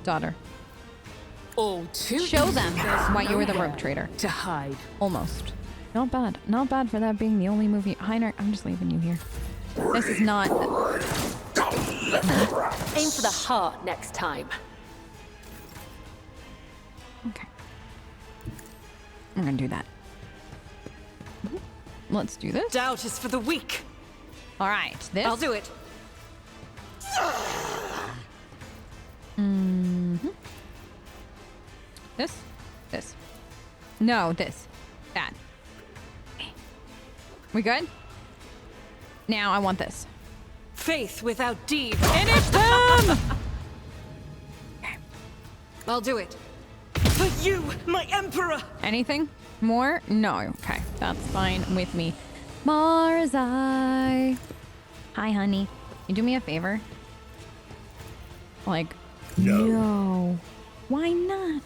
Daughter. All too Show easy. them There's why you were the nowhere rogue trader. to hide. Almost. Not bad. Not bad for that being the only movie. Heinrich, I'm just leaving you here. This is not... Aim for the heart next time. Okay. I'm gonna do that. Let's do this. Doubt is for the weak. All right. This. I'll do it. This. This. No, this. That. We good? Now I want this. Faith without deed. Finish them! I'll do it. For you, my emperor. Anything more? No. Okay. That's fine with me. Marzai. Hi, honey. You do me a favor? Like, no. Why not?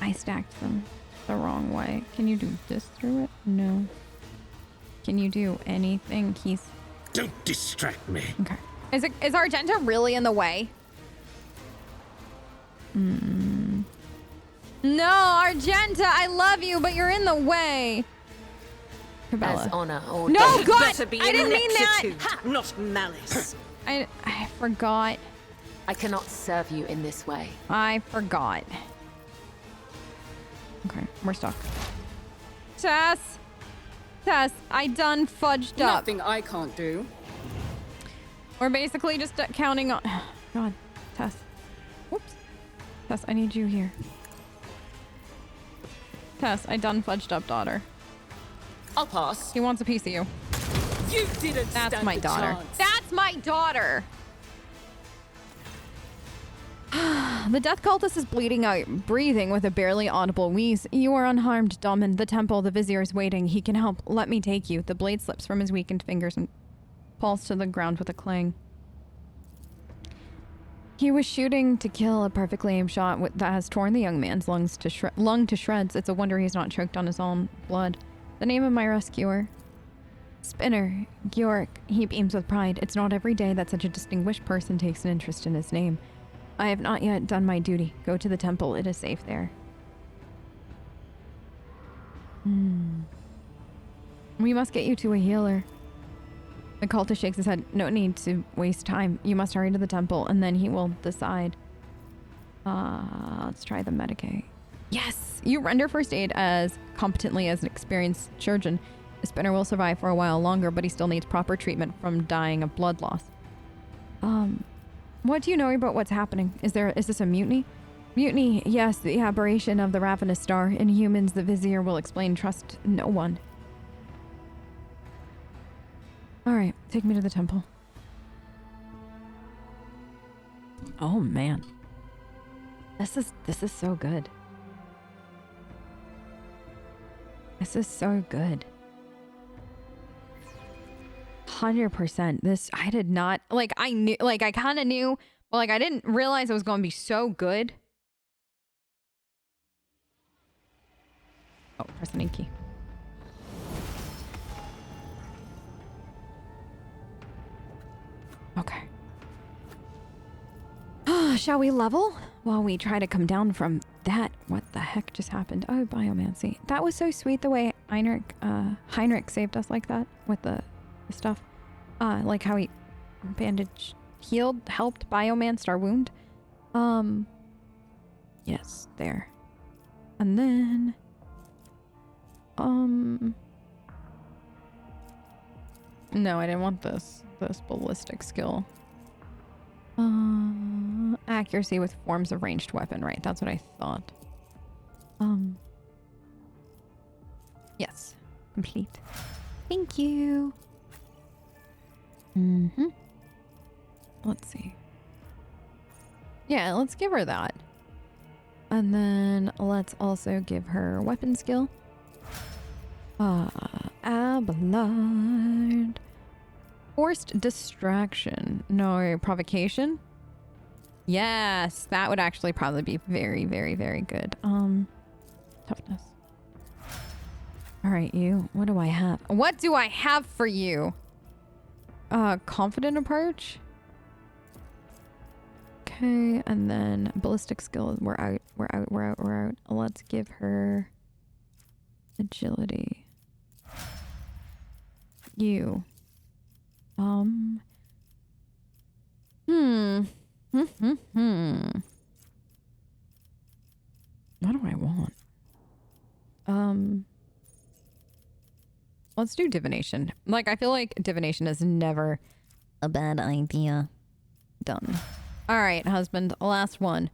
I stacked them the wrong way. Can you do this through it? No. Can you do anything? Don't distract me. Okay. Is Argenta really in the way? No, Argenta, I love you, but you're in the way. As Cabela. honor or No, death. God! Better be I didn't mean that! ineptitude, not malice. I forgot. I cannot serve you in this way. I forgot. Okay, we're stuck. Tess! Tess, I done fudged up. Nothing I can't do. We're basically just counting on... God, Tess. Whoops. Tess, I need you here. Tess, I done fudged up, daughter. I'll pass. He wants a piece of you. You didn't That's stand my the daughter. chance. That's my daughter! The death cultist is bleeding out, breathing with a barely audible wheeze. You are unharmed, Domin. The temple, the vizier is waiting. He can help. Let me take you. The blade slips from his weakened fingers and falls to the ground with a clang. He was shooting to kill a perfectly aimed shot that has torn the young man's lung to shreds. It's a wonder he's not choked on his own blood. The name of my rescuer? Spinner. Georg. He beams with pride. It's not every day that such a distinguished person takes an interest in his name. I have not yet done my duty. Go to the temple. It is safe there. We must get you to a healer. The cultist shakes his head. No need to waste time. You must hurry to the temple, and then he will decide. Let's try the Medicaid. Yes! You render first aid as competently as an experienced surgeon. The spinner will survive for a while longer, but he still needs proper treatment from dying of blood loss. What do you know about what's happening? Is this a mutiny? Mutiny, yes, the aberration of the ravenous star. In humans, the vizier will explain. Trust no one. Alright, take me to the temple. Oh man. This is so good. This is so good. 100%. This, I did not, like, I knew, like, I kind of knew, but, like, I didn't realize it was going to be so good. Oh, press an A key. Okay. Shall we level while we try to come down from that? What the heck just happened? Oh, biomancy. That was so sweet the way Heinrich saved us like that with the stuff. Like how he helped biomanced our wound. Yes, there. And then no, I didn't want this ballistic skill. Accuracy with forms of ranged weapon, right? That's what I thought. Yes, complete. Thank you. Let's see. Yeah, let's give her that. And then let's also give her weapon skill. Abelard. Forced distraction. No, provocation. Yes, that would actually probably be very, very, very good. Toughness. All right, you. What do I have? What do I have for you? confident approach. Okay, and then ballistic skill. We're out. Let's give her agility. You. What do I want? Let's do divination. Like, I feel like divination is never a bad idea. Done. All right, husband. Last one.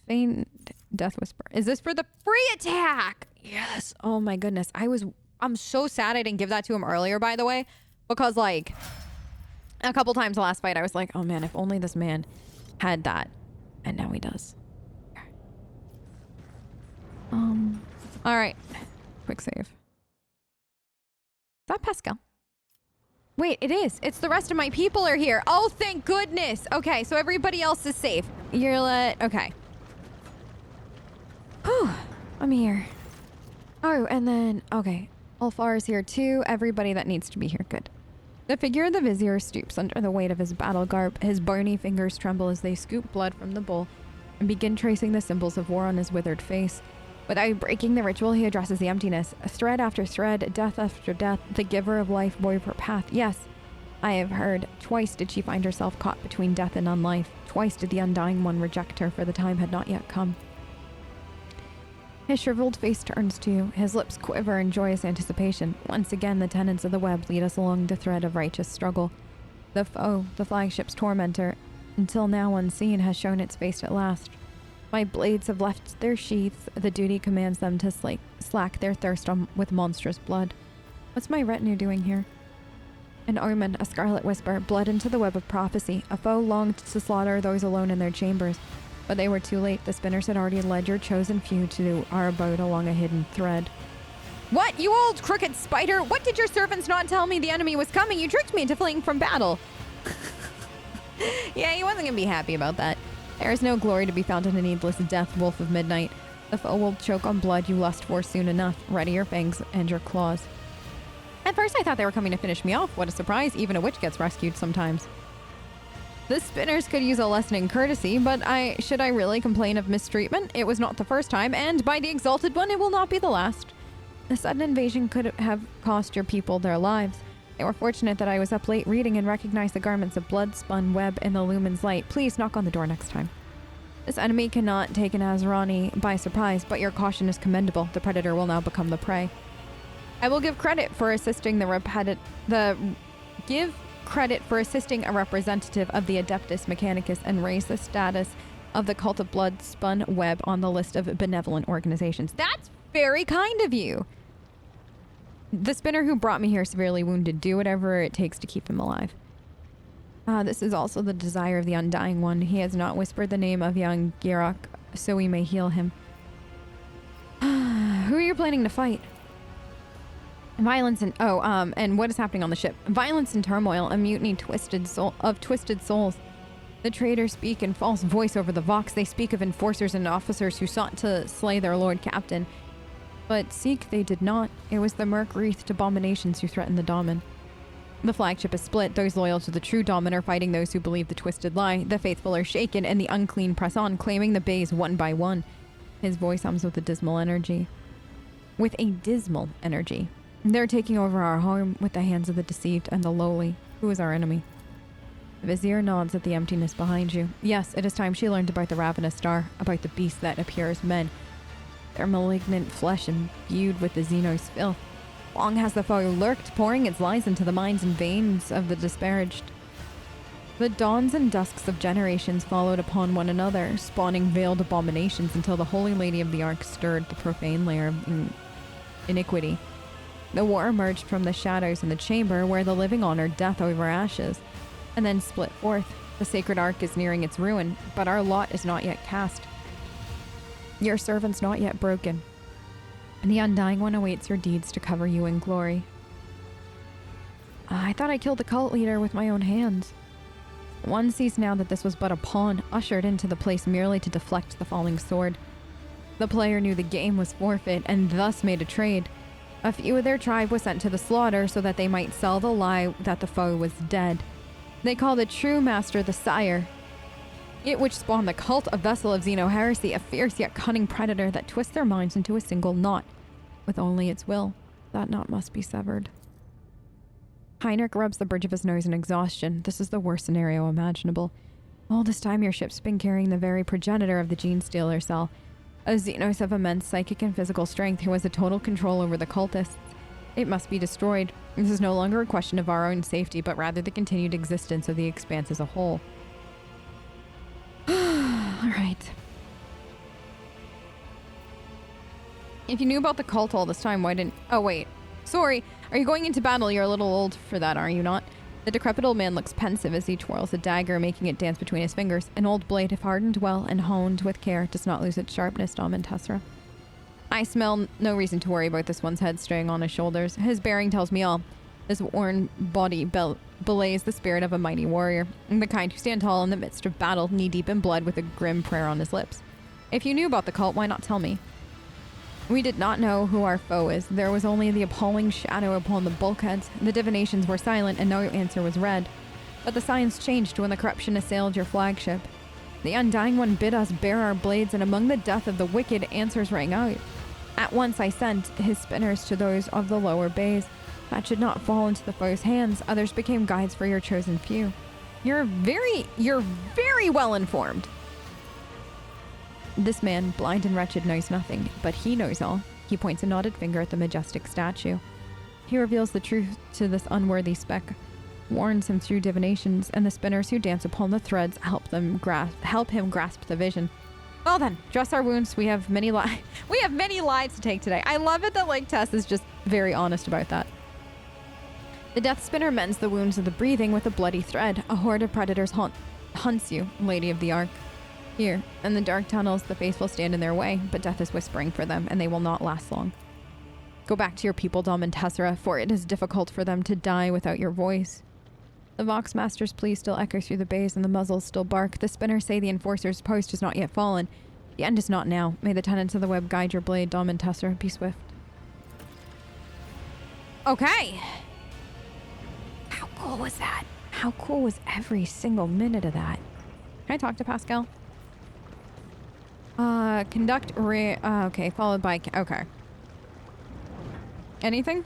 Feign death whisper. Is this for the free attack? Yes. Oh my goodness. I'm so sad I didn't give that to him earlier, by the way, because like a couple times the last fight I was like, oh man, if only this man had that. And now he does. All right. Quick save. Is that Pascal? Wait, it is. It's the rest of my people are here. Oh, thank goodness. Okay, so everybody else is safe. You're okay. Whew. I'm here. Oh, and then, okay. Ulfar is here too. Everybody that needs to be here. Good. The figure of the vizier stoops under the weight of his battle garb. His bony fingers tremble as they scoop blood from the bowl and begin tracing the symbols of war on his withered face. Without breaking the ritual, he addresses the emptiness. Thread after thread, death after death, the giver of life bore her path. Yes, I have heard. Twice did she find herself caught between death and unlife. Twice did the Undying One reject her, for the time had not yet come. His shriveled face turns to you. His lips quiver in joyous anticipation. Once again, the tenets of the web lead us along the thread of righteous struggle. The foe, the flagship's tormentor, until now unseen, has shown its face at last. My blades have left their sheaths. The duty commands them to slack their thirst with monstrous blood. What's my retinue doing here? An omen, a scarlet whisper, blood into the web of prophecy. A foe longed to slaughter those alone in their chambers, but they were too late. The spinners had already led your chosen few to our abode along a hidden thread. What, you old crooked spider? What did your servants not tell me the enemy was coming? You tricked me into fleeing from battle. Yeah, he wasn't gonna be happy about that. There is no glory to be found in a needless death, wolf of midnight. The foe will choke on blood you lust for soon enough. Ready your fangs and your claws. At first I thought they were coming to finish me off. What a surprise, even a witch gets rescued sometimes. The spinners could use a lesson in courtesy, but should I really complain of mistreatment? It was not the first time, and by the Exalted One, it will not be the last. The sudden invasion could have cost your people their lives. They were fortunate that I was up late reading and recognized the garments of blood-spun web in the lumen's light. Please knock on the door next time. This enemy cannot take an Azrani by surprise, but your caution is commendable. The predator will now become the prey. I will give credit for assisting a representative of the Adeptus Mechanicus and raise the status of the cult of blood-spun web on the list of benevolent organizations. That's very kind of you. The spinner who brought me here severely wounded. Do whatever it takes to keep him alive. This is also the desire of the Undying One. He has not whispered the name of young Girok, so we may heal him. Who are you planning to fight? Violence and and what is happening on the ship? Violence and turmoil, a mutiny of twisted souls. The traitors speak in false voice over the Vox. They speak of enforcers and officers who sought to slay their lord captain. But seek they did not. It was the murk-wreathed abominations who threatened the Daemon. The flagship is split. Those loyal to the true Daemon are fighting those who believe the twisted lie. The faithful are shaken, and the unclean press on, claiming the bays one by one. His voice hums with a dismal energy. They're taking over our home with the hands of the deceived and the lowly. Who is our enemy? The vizier nods at the emptiness behind you. Yes, it is time she learned about the ravenous star, about the beast that appear as men. Their malignant flesh imbued with the Xenos filth. Long has the foe lurked, pouring its lies into the minds and veins of the disparaged. The dawns and dusks of generations followed upon one another, spawning veiled abominations until the Holy Lady of the Ark stirred the profane lair of iniquity. The war emerged from the shadows in the chamber where the living honored death over ashes, and then split forth. The sacred Ark is nearing its ruin, but our lot is not yet cast. Your servant's not yet broken, and the Undying One awaits your deeds to cover you in glory. I thought I killed the cult leader with my own hands. One sees now that this was but a pawn, ushered into the place merely to deflect the falling sword. The player knew the game was forfeit, and thus made a trade. A few of their tribe was sent to the slaughter so that they might sell the lie that the foe was dead. They call the true master the Sire. It which spawned the cult, a vessel of Xeno heresy, a fierce yet cunning predator that twists their minds into a single knot. With only its will, that knot must be severed. Heinrich rubs the bridge of his nose in exhaustion. This is the worst scenario imaginable. All this time your ship's been carrying the very progenitor of the Gene Stealer cell. A Xenos of immense psychic and physical strength who has a total control over the cultists. It must be destroyed. This is no longer a question of our own safety, but rather the continued existence of the Expanse as a whole. Alright. If you knew about the cult all this time, why didn't... Oh, wait. Sorry. Are you going into battle? You're a little old for that, are you not? The decrepit old man looks pensive as he twirls a dagger, making it dance between his fingers. An old blade, if hardened well and honed with care, does not lose its sharpness, Dom and Tessera. I smell no reason to worry about this one's head straying on his shoulders. His bearing tells me all. His worn body belays the spirit of a mighty warrior, the kind who stand tall in the midst of battle, knee-deep in blood with a grim prayer on his lips. If you knew about the cult, why not tell me? We did not know who our foe is. There was only the appalling shadow upon the bulkheads. The divinations were silent and no answer was read. But the signs changed when the corruption assailed your flagship. The Undying One bid us bare our blades, and among the death of the wicked, answers rang out. At once I sent his spinners to those of the lower bays. That should not fall into the foe's hands. Others became guides for your chosen few. You're very well informed. This man, blind and wretched, knows nothing, but he knows all. He points a knotted finger at the majestic statue. He reveals the truth to this unworthy speck, warns him through divinations, and the spinners who dance upon the threads help him grasp the vision. Well then, dress our wounds. We have many lives to take today. I love it that like Tess is just very honest about that. The death spinner mends the wounds of the breathing with a bloody thread. A horde of predators hunts you, Lady of the Ark. Here, in the dark tunnels, the faithful stand in their way, but death is whispering for them, and they will not last long. Go back to your people, Dom and Tessera, for it is difficult for them to die without your voice. The Voxmaster's plea still echoes through the bays, and the muzzles still bark. The spinners say the Enforcer's post has not yet fallen. The end is not now. May the tenants of the web guide your blade, Dom and Tessera. Be swift. Okay. How cool was that? How cool was every single minute of that? Can I talk to Pascal? Okay, followed by... Okay. Anything?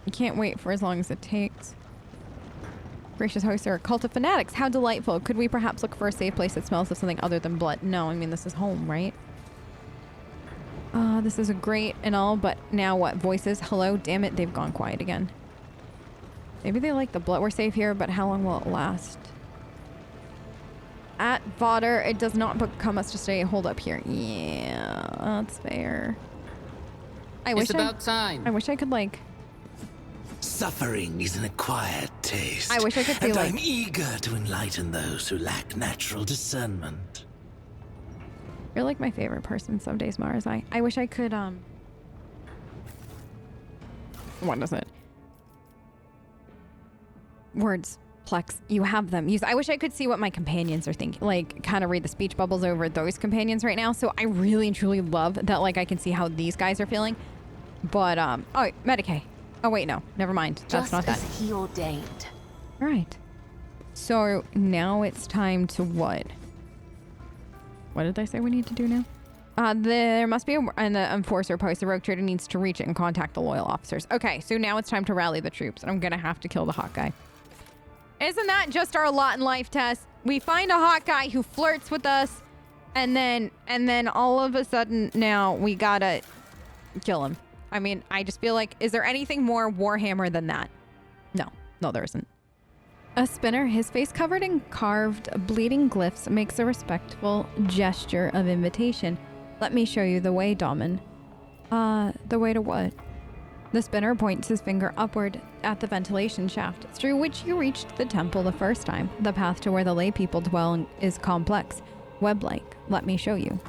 You can't wait for as long as it takes. Gracious host, there are a cult of fanatics. How delightful. Could we perhaps look for a safe place that smells of something other than blood? No, I mean, this is home, right? This is a great and all, but now what? Voices? Hello? Damn it, they've gone quiet again. Maybe they like the blood. We're safe here, but how long will it last? At Vodder, it does not become us to stay. Hold up here. Yeah, that's fair. I wish I could, like... Suffering is an acquired taste. I wish I could see, and like... I'm eager to enlighten those who lack natural discernment. You're like my favorite person some days, Mars. I wish I could, What is it? Words. Plex. You have them. I wish I could see what my companions are thinking. Like, kind of read the speech bubbles over those companions right now. So I really and truly love that, like, I can see how these guys are feeling. But, oh, Medicaid. Oh, wait, no. Never mind. That's not that. Just as he ordained. All right. So now it's time to what? What did I say we need to do now? There must be an enforcer post. The rogue trader needs to reach it and contact the loyal officers. Okay, so now it's time to rally the troops. And I'm going to have to kill the hot guy. Isn't that just our lot in life, Tess? We find a hot guy who flirts with us, and then all of a sudden now we gotta kill him. I mean, I just feel like, is there anything more Warhammer than that? No, there isn't. A spinner, his face covered in carved, bleeding glyphs, makes a respectful gesture of invitation. Let me show you the way, Damen. The way to what? The spinner points his finger upward at the ventilation shaft, through which you reached the temple the first time. The path to where the lay people dwell is complex, web-like. Let me show you.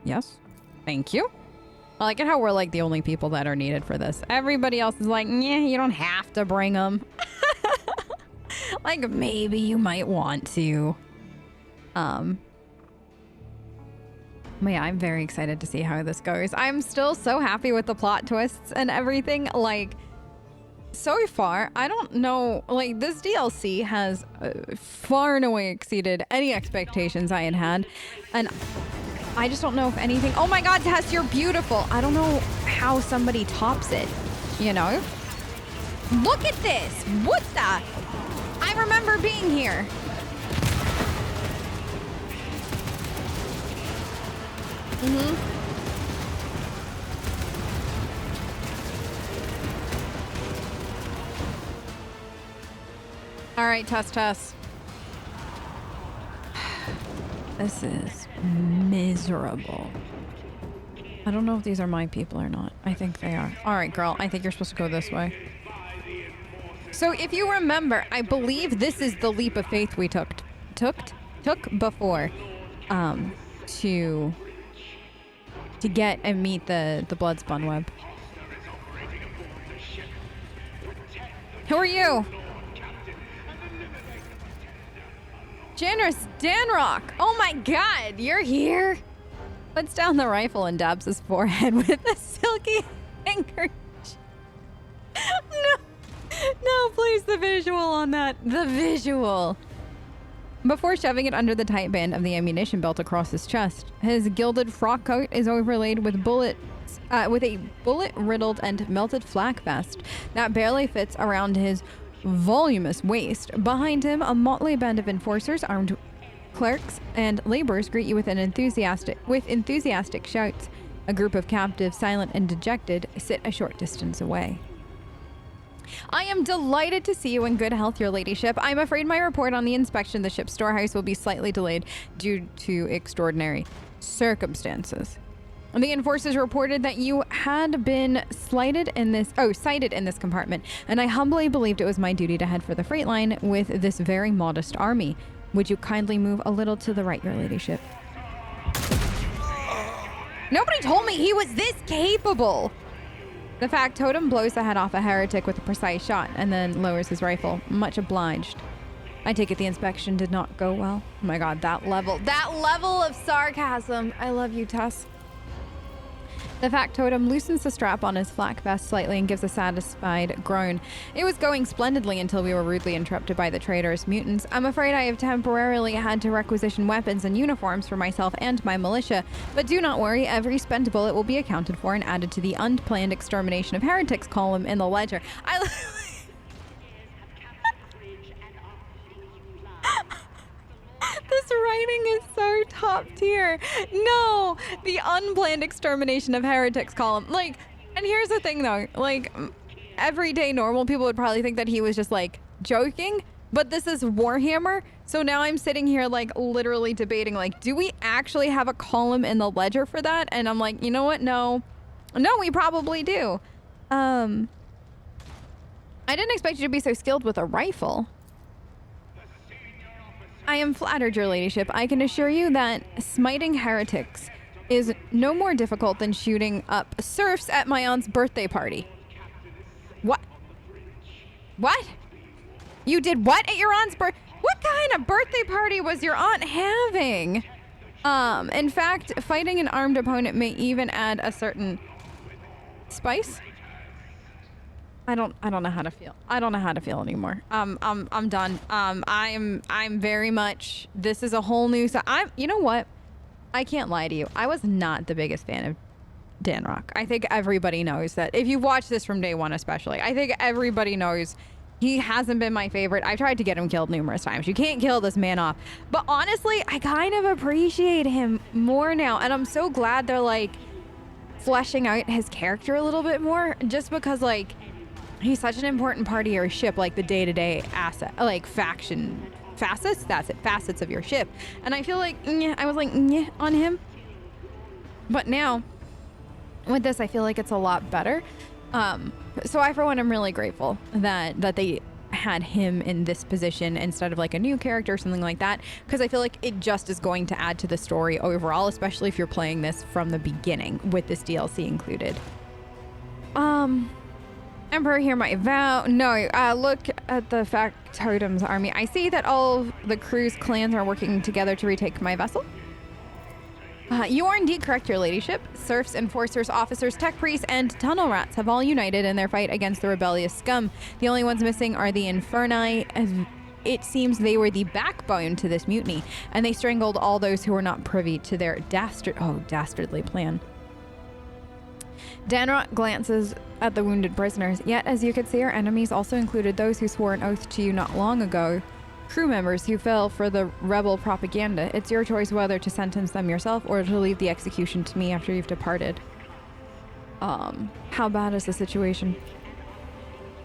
Yes? Thank you. I like it how we're like the only people that are needed for this. Everybody else is like, yeah, you don't have to bring them. Like, maybe you might want to. But yeah, I'm very excited to see how this goes. I'm still so happy with the plot twists and everything. Like, so far, I don't know, like, this DLC has far and away exceeded any expectations I had had. And I just don't know if anything... Oh my god, Tess, you're beautiful. I don't know how somebody tops it, you know? Look at this. What's that? I remember being here. All right, Tess. This is miserable. I don't know if these are my people or not. I think they are. All right, girl. I think you're supposed to go this way. So if you remember, I believe this is the leap of faith we took before, to get and meet the Bloodspun web. Who are you? Generous Danrock! Oh my god, you're here! Puts down the rifle and dabs his forehead with a silky handkerchief. No, please, the visual on that. The visual. Before shoving it under the tight band of the ammunition belt across his chest, his gilded frock coat is overlaid with bullets, with a bullet-riddled and melted flak vest that barely fits around his voluminous waist. Behind him, a motley band of enforcers, armed clerks, and laborers greet you with enthusiastic shouts. A group of captives, silent and dejected, sit a short distance away. I am delighted to see you in good health, your ladyship. I'm afraid my report on the inspection of the ship's storehouse will be slightly delayed due to extraordinary circumstances. The enforcers reported that you had been cited in this compartment, and I humbly believed it was my duty to head for the freight line with this very modest army. Would you kindly move a little to the right, your ladyship? Nobody told me he was this capable! The factotum blows the head off a heretic with a precise shot and then lowers his rifle. Much obliged. I take it the inspection did not go well. Oh my god, that level of sarcasm. I love you, Tess. The factotum loosens the strap on his flak vest slightly and gives a satisfied groan. It was going splendidly until we were rudely interrupted by the traitorous mutants. I'm afraid I have temporarily had to requisition weapons and uniforms for myself and my militia, but do not worry, every spent bullet will be accounted for and added to the unplanned extermination of heretics column in the ledger. This writing is so top tier. No, the unplanned extermination of heretics column. Like, and here's the thing though, like, everyday normal people would probably think that he was just like joking, but this is Warhammer. So now I'm sitting here like literally debating, like, do we actually have a column in the ledger for that? And I'm like, you know what? No, we probably do. I didn't expect you to be so skilled with a rifle. I am flattered, your ladyship. I can assure you that smiting heretics is no more difficult than shooting up serfs at my aunt's birthday party. What? What? You did what at your aunt's birthday? What kind of birthday party was your aunt having? In fact, fighting an armed opponent may even add a certain spice. I don't know how to feel. I don't know how to feel anymore. I'm done. I'm very much, this is a whole new, you know what? I can't lie to you. I was not the biggest fan of Danrock. I think everybody knows that. If you've watched this from day one especially, I think everybody knows he hasn't been my favorite. I tried to get him killed numerous times. You can't kill this man off. But honestly, I kind of appreciate him more now. And I'm so glad they're like fleshing out his character a little bit more, just because like, he's such an important part of your ship, like the day-to-day asset, like faction facets. That's it, facets of your ship. And I feel like I was like on him, but now with this, I feel like it's a lot better. So I, for one, am really grateful that they had him in this position instead of like a new character or something like that, because I feel like it just is going to add to the story overall, especially if you're playing this from the beginning with this DLC included. Emperor, hear my vow. No, look at the factotum's army. I see that all the crew's clans are working together to retake my vessel. You are indeed correct, your ladyship. Serfs, enforcers, officers, tech priests, and tunnel rats have all united in their fight against the rebellious scum. The only ones missing are the Inferni, as it seems they were the backbone to this mutiny, and they strangled all those who were not privy to their dastardly plan. Danrock glances at the wounded prisoners, yet as you could see, our enemies also included those who swore an oath to you not long ago. Crew members who fell for the rebel propaganda. It's your choice whether to sentence them yourself or to leave the execution to me after you've departed. How bad is the situation?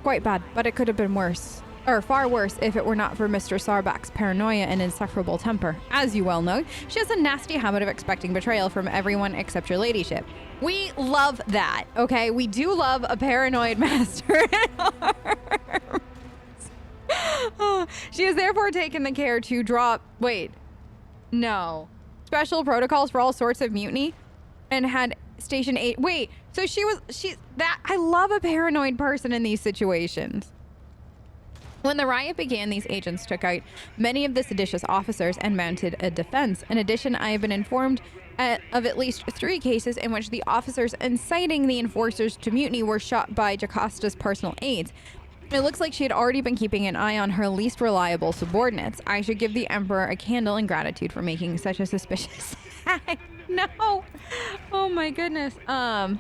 Quite bad, but it could have been worse. Or far worse if it were not for Mr. Sarbak's paranoia and insufferable temper. As you well know, she has a nasty habit of expecting betrayal from everyone except your ladyship. We love that, okay? We do love a paranoid master at arms. She has therefore taken the care to drop... special protocols for all sorts of mutiny and had Station 8... so I love a paranoid person in these situations. When the riot began, these agents took out many of the seditious officers and mounted a defense. In addition, I have been informed of at least 3 cases in which the officers inciting the enforcers to mutiny were shot by Jocasta's personal aides. It looks like she had already been keeping an eye on her least reliable subordinates. I should give the Emperor a candle in gratitude for making such a suspicious act. No! Oh my goodness. I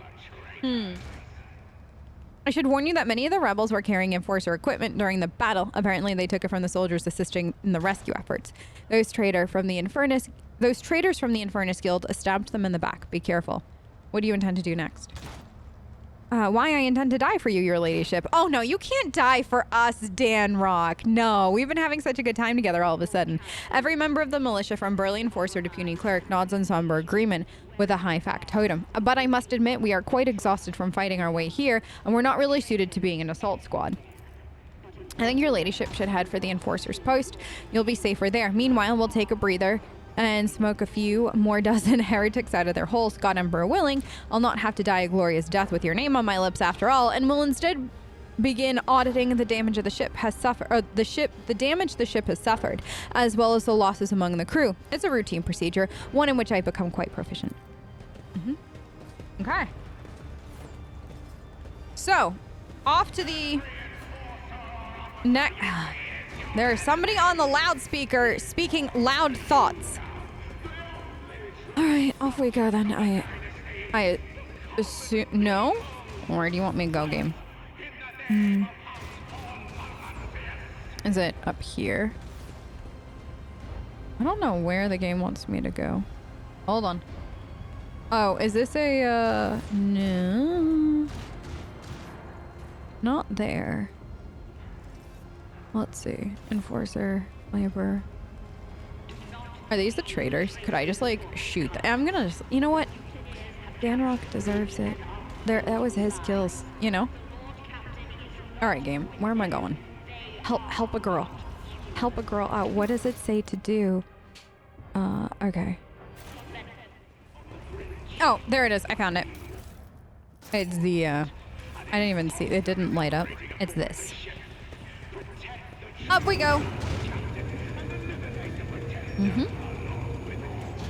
should warn you that many of the rebels were carrying enforcer equipment during the battle. Apparently, they took it from the soldiers assisting in the rescue efforts. Those traitors from the Infernus Guild stabbed them in the back. Be careful. What do you intend to do next? Why I intend to die for you, your ladyship. Oh no, you can't die for us, Danrock. No, we've been having such a good time together all of a sudden. Every member of the militia from burly enforcer to puny cleric nods in somber agreement with a high factotum. But I must admit, we are quite exhausted from fighting our way here, and we're not really suited to being an assault squad. I think your ladyship should head for the enforcer's post. You'll be safer there. Meanwhile, we'll take a breather and smoke a few more dozen heretics out of their holes. God Emperor willing, I'll not have to die a glorious death with your name on my lips after all, and will instead begin auditing the damage the ship has suffered, as well as the losses among the crew. It's a routine procedure, one in which I've become quite proficient. Okay. So, off to the next. There's somebody on the loudspeaker speaking loud thoughts. All right, off we go then. I assume... No? Where do you want me to go, game? Is it up here? I don't know where the game wants me to go. Hold on. Oh, is this a... No. Not there. Let's see. Enforcer, labor. Are these the traitors? Could I just like shoot them? I'm gonna just, you know what? Danrock deserves it. That was his kills, you know? All right, game. Where am I going? Help a girl. Help a girl out. What does it say to do? Okay. Oh, there it is. I found it. It's the, I didn't even see. It didn't light up. It's this. Up we go.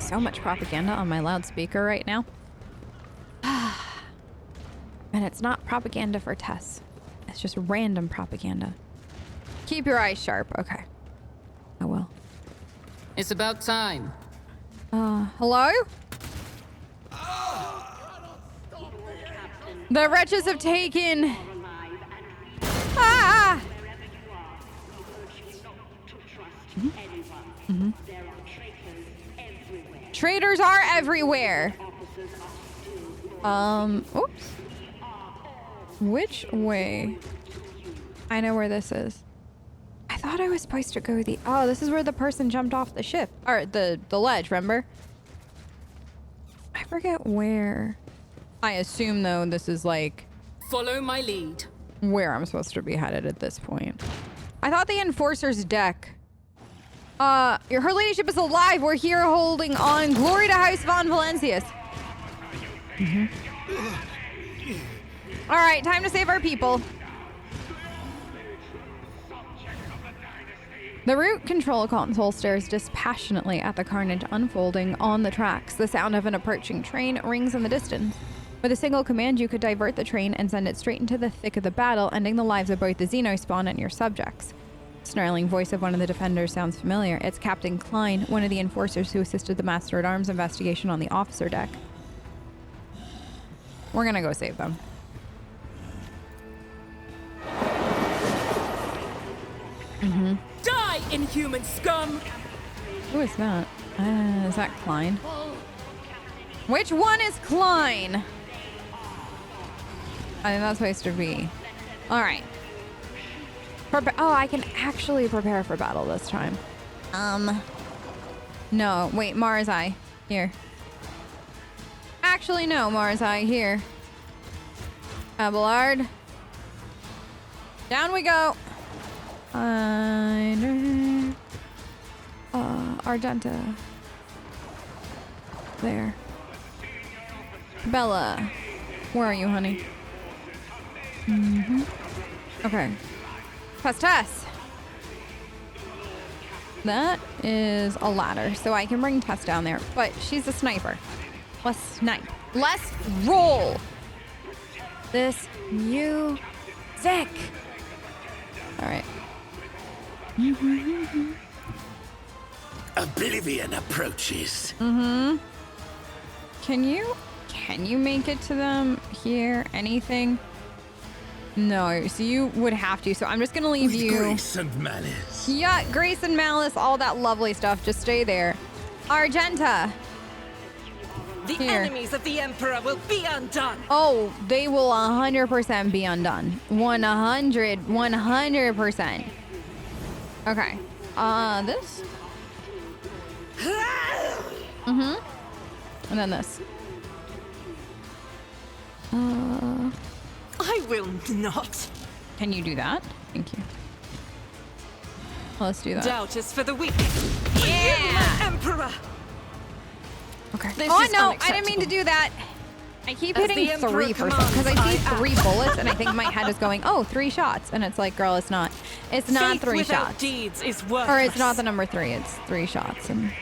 So much propaganda on my loudspeaker right now. And it's not propaganda for Tess. It's just random propaganda. Keep your eyes sharp. Okay. I will. It's about time. Hello? The wretches have taken... Ah! Traitors are everywhere. Oops. Which way? I know where this is. I thought I was supposed to go the... Oh, this is where the person jumped off the ship. Or the ledge, remember? I forget where. I assume, though, this is like... Follow my lead. Where I'm supposed to be headed at this point. I thought the Enforcer's deck... Her ladyship is alive. We're here holding on. Glory to House von Valencius. All right, time to save our people. The route control console stares dispassionately at the carnage unfolding on the tracks. The sound of an approaching train rings in the distance. With a single command, you could divert the train and send it straight into the thick of the battle, ending the lives of both the Xenospawn and your subjects. Snarling voice of one of the defenders sounds familiar. It's Captain Klein, one of the enforcers who assisted the Master-at-Arms investigation on the officer deck. We're gonna go save them. Die, inhuman scum! Who is that? Is that Klein? Which one is Klein? I think that's supposed to be. All right. Oh, I can actually prepare for battle this time. No, wait, Marzai. Here. Actually, no, Marzai. Here. Abelard. Down we go. Argenta. There. Bella. Where are you, honey? Okay. Tess. That is a ladder, so I can bring Tess down there, but she's a sniper. Let's snipe. Let's roll. This music. All right. Oblivion approaches. Can you make it to them here? Anything? No, so you would have to. So I'm just gonna leave With you. grace and malice. Yeah, grace and malice, all that lovely stuff. Just stay there. Argenta. The Here. enemies of the Emperor will be undone! Oh, they will 100% be undone. 100%. Okay. This. And then this. I will not. Can you do that? Thank you. Let's do that. Doubt is for the weak. For you, my Emperor! Okay. This Oh is no, I didn't mean to do that. I keep As the hitting Emperor 3 for some because I commands, see I 3 act. bullets and I think my head is going, oh, 3 shots, and it's like, girl, it's not. It's not Faith 3 without shots. deeds is worthless. Or it's not the number 3. It's 3 shots, and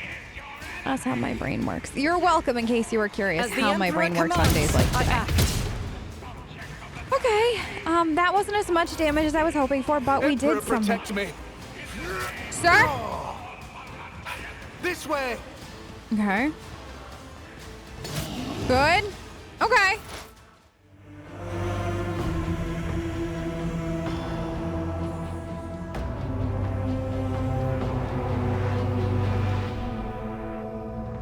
that's how my brain works. You're welcome. In case you were curious As the how my Emperor brain works on commands, days like I today. act. Okay. That wasn't as much damage as I was hoping for, but we did something. Protect me. Sir. This way. Okay. Good. Okay.